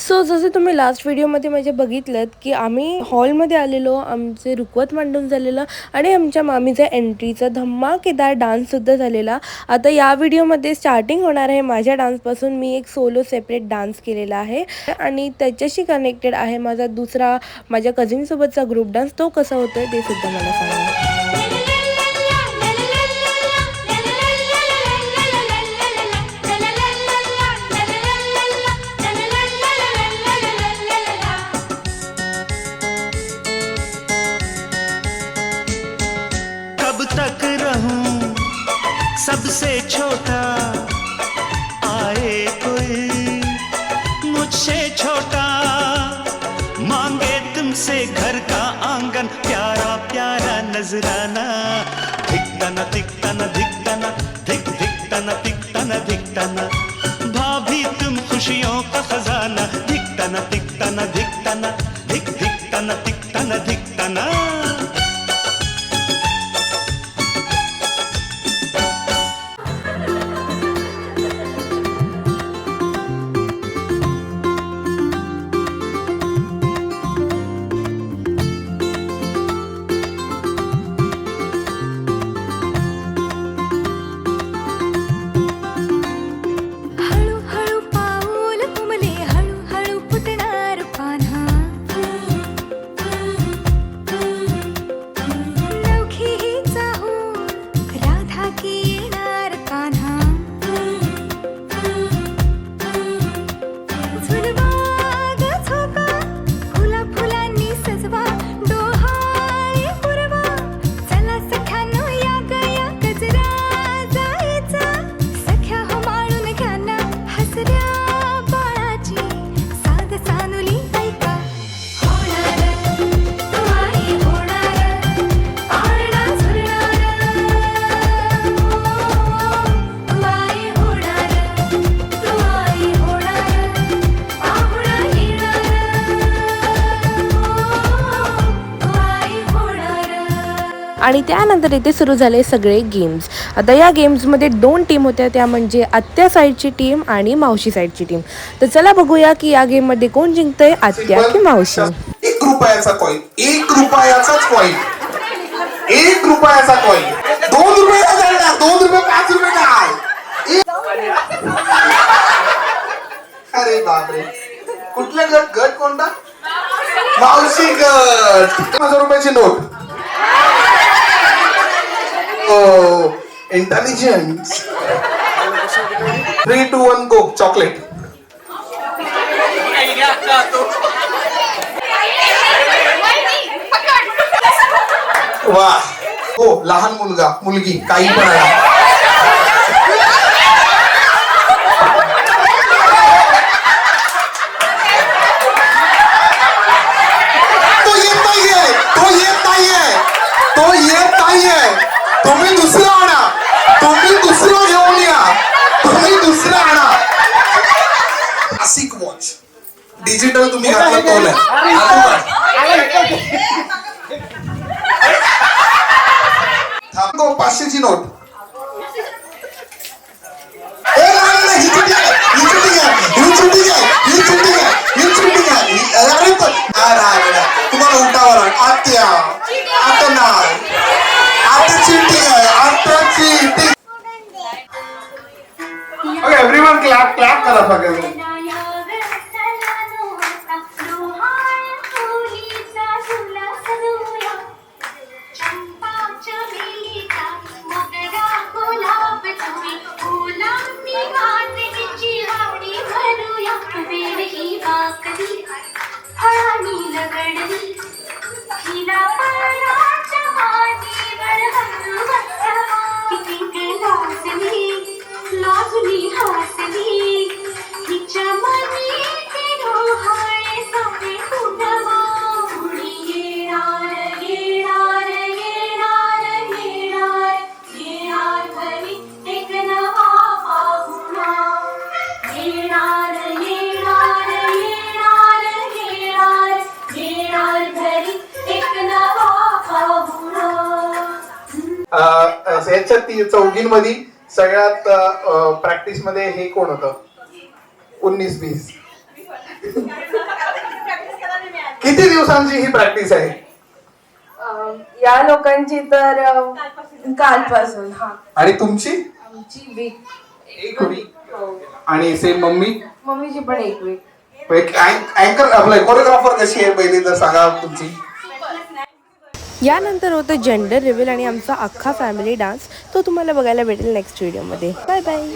So जसं तुम्ही last व्हिडिओमध्ये म्हणजे बघितलं की आम्ही हॉलमध्ये आलेलो, आमचे रुखवत मांडून झालेलं आणि आमच्या मामीच्या एंट्रीचा धमाकेदार डान्ससुद्धा झालेला. आता या व्हिडिओमध्ये स्टार्टिंग होणार आहे माझ्या डान्सपासून. मी एक सोलो सेपरेट डान्स केलेला आहे आणि त्याच्याशी कनेक्टेड आहे माझा दुसरा माझ्या कझिनसोबतचा ग्रुप डान्स. तो कसा होतोय ते सुद्धा मला सांगा. तक रहूं सबसे छोटा, आए कोई मुझसे छोटा, मांगे तुमसे घर का आंगन, प्यारा प्यारा नजराना, धिकताना धिकताना धिकताना धिक धिकताना धिकताना धिकताना, भाभी तुम खुशियों का खजाना, धिकताना धिकताना धिकताना धिक धिकताना धिकताना धिकताना. आणि त्यानंतर इथे सुरू झाले सगळे गेम्स. आता या गेम्समध्ये 2 टीम होत्या, त्या म्हणजे आत्या साईडची टीम आणि मावशी साईडची टीम. तर चला बघूया की या गेममध्ये कोण जिंकतंय, आत्या की मावशी. 1 रुपयाचा कॉइन, 1 रुपयाचाच कॉइन, 1 रुपयाचा कॉइन, 2 रुपये जाणार, 2 रुपये 5 रुपये काय. अरे बापरे, कुठला गट कोणता? मावशी गट. 1000 रुपयाची नोट. इंटेलिजन्स. 3, 2, 1 गो. चॉकलेट. वा. हो, लहान मुलगा मुलगी काही पण आहे. तो येत नाहीये, तो येत नाहीये, तो येत नाहीये. तुम्ही दुसरा आणा, तुम्ही दुसरा घेऊन या, तुम्ही दुसरा आणा. क्लासिक वॉच डिजिटल तुम्ही घातलं तो नाही. थांबतो. 500 ची नोट. तुम्हाला उठावर आत्या आता नाही, आता चीटिंग आहे, आता cheating. Okay everyone clap clap करा सगळे. याच्या चौघींमध्ये सगळ्यात प्रॅक्टिस मध्ये हे कोण होतं? 19-20 किती दिवसांची ही प्रॅक्टिस आहे? या लोकांची तर कालपासून. हा, आणि तुमची? आमची वीक. एक वीक. आणि सेम मम्मीची पण एक वीक. अँकर आपलं कोरिओग्राफर कशी आहे पहिली तर सांगा तुमची. यानंतर होतं जेंडर रिव्हील आणि आमचा अख्खा फॅमिली डान्स. तो तुम्हाला बघायला भेटेल नेक्स्ट व्हिडिओमध्ये. Bye bye.